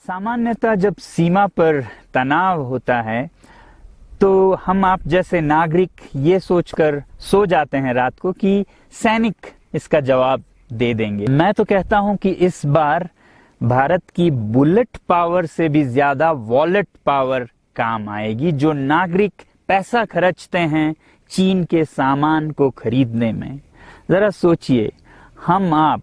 सामान्यतः जब सीमा पर तनाव होता है तो हम आप जैसे नागरिक ये सोचकर सो जाते हैं रात को कि सैनिक इसका जवाब दे देंगे। मैं तो कहता हूं कि इस बार भारत की बुलेट पावर से भी ज्यादा वॉलेट पावर काम आएगी। जो नागरिक पैसा खर्चते हैं चीन के सामान को खरीदने में, जरा सोचिए, हम आप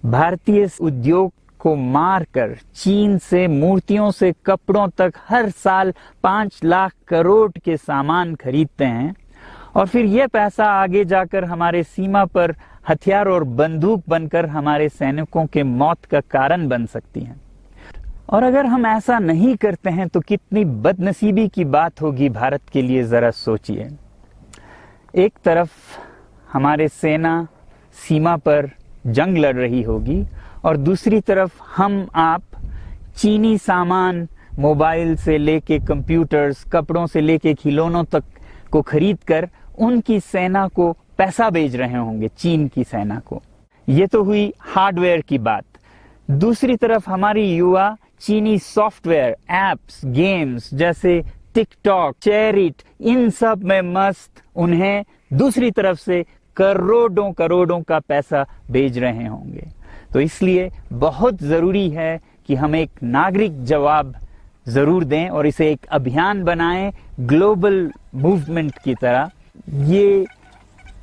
भारतीय उद्योग को मारकर चीन से मूर्तियों से कपड़ों तक हर साल 5 लाख करोड़ के सामान खरीदते हैं और फिर यह पैसा आगे जाकर हमारे सीमा पर हथियार और बंदूक बनकर हमारे सैनिकों के मौत का कारण बन सकती हैं। और अगर हम ऐसा नहीं करते हैं तो कितनी बदनसीबी की बात होगी भारत के लिए, जरा सोचिए। एक तरफ हमारे सेना सीमा पर जंग लड़ रही होगी और दूसरी तरफ हम आप चीनी सामान, मोबाइल से लेके कंप्यूटर्स, कपड़ों से लेके खिलौनों तक को खरीदकर उनकी सेना को पैसा भेज रहे होंगे, चीन की सेना को। ये तो हुई हार्डवेयर की बात। दूसरी तरफ हमारी युवा चीनी सॉफ्टवेयर, एप्स, गेम्स जैसे टिकटॉक, चेरिट, इन सब में मस्त, उन्हें दूसरी तरफ से करोड़ों करोड़ों का पैसा भेज रहे होंगे। तो इसलिए बहुत जरूरी है कि हम एक नागरिक जवाब जरूर दें और इसे एक अभियान बनाएं, ग्लोबल मूवमेंट की तरह। ये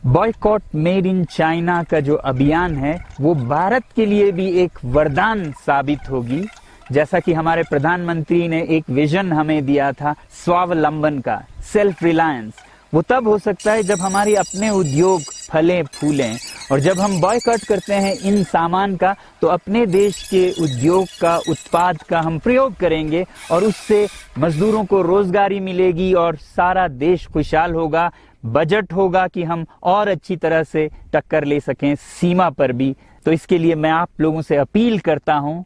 बॉयकॉट मेड इन चाइना का जो अभियान है वो भारत के लिए भी एक वरदान साबित होगी। जैसा कि हमारे प्रधानमंत्री ने एक विजन हमें दिया था स्वावलंबन का, सेल्फ रिलायंस, वो तब हो सकता है जब हमारे अपने उद्योग फलें फूलें। और जब हम बॉयकॉट करते हैं इन सामान का तो अपने देश के उद्योग का, उत्पाद का हम प्रयोग करेंगे और उससे मजदूरों को रोजगारी मिलेगी और सारा देश खुशहाल होगा। बजट होगा कि हम और अच्छी तरह से टक्कर ले सकें सीमा पर भी। तो इसके लिए मैं आप लोगों से अपील करता हूं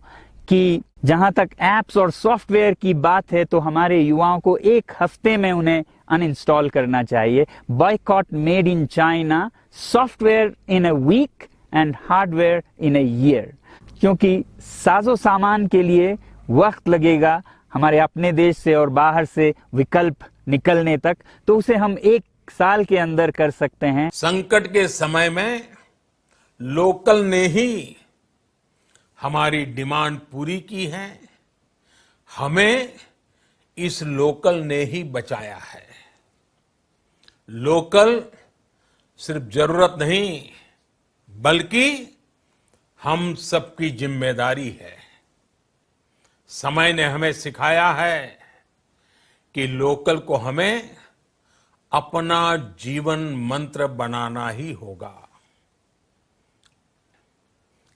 कि जहां तक एप्स और सॉफ्टवेयर की बात है तो हमारे युवाओं को एक हफ्ते में उन्हें अनइंस्टॉल करना चाहिए। Boycott made in China, software in a week and hardware in a year. क्योंकि साजो सामान के लिए वक्त लगेगा हमारे अपने देश से और बाहर से विकल्प निकलने तक, तो उसे हम 1 साल के अंदर कर सकते हैं। संकट के समय में लोकल ने ही हमारी डिमांड पूरी की है, हमें इस लोकल ने ही बचाया है। लोकल सिर्फ जरूरत नहीं बल्कि हम सबकी जिम्मेदारी है। समय ने हमें सिखाया है कि लोकल को हमें अपना जीवन मंत्र बनाना ही होगा।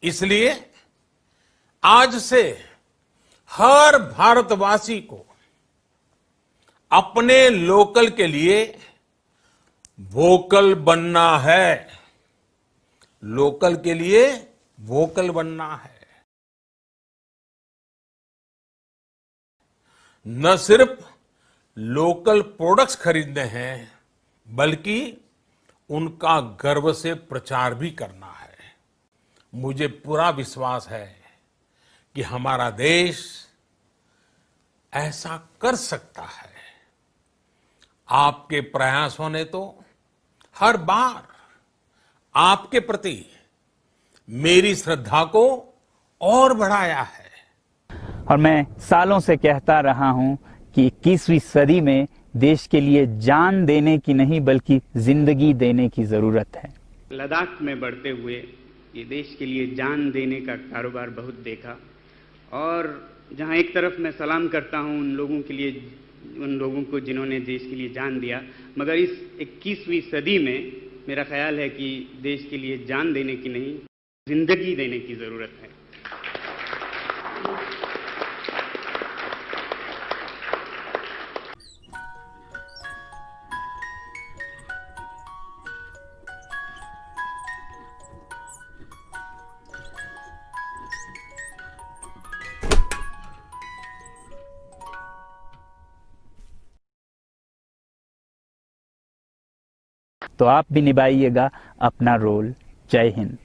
इसलिए आज से हर भारतवासी को अपने लोकल के लिए वोकल बनना है। लोकल के लिए वोकल बनना है। न सिर्फ लोकल प्रोडक्ट्स खरीदने हैं बल्कि उनका गर्व से प्रचार भी करना है। मुझे पूरा विश्वास है कि हमारा देश ऐसा कर सकता है। आपके प्रयासों ने तो हर बार आपके प्रति मेरी श्रद्धा को और बढ़ाया है। और मैं सालों से कहता रहा हूं कि 21वीं सदी में देश के लिए जान देने की नहीं बल्कि जिंदगी देने की जरूरत है। लद्दाख में बढ़ते हुए ये देश के लिए जान देने का कारोबार बहुत देखा और जहां एक तरफ मैं सलाम करता हूं उन लोगों के लिए, उन लोगों को जिन्होंने देश के लिए जान दिया, मगर इस 21वीं सदी में मेरा ख्याल है कि देश के लिए जान देने की नहीं, जिंदगी देने की जरूरत है। तो आप भी निभाइएगा अपना रोल। जय हिंद।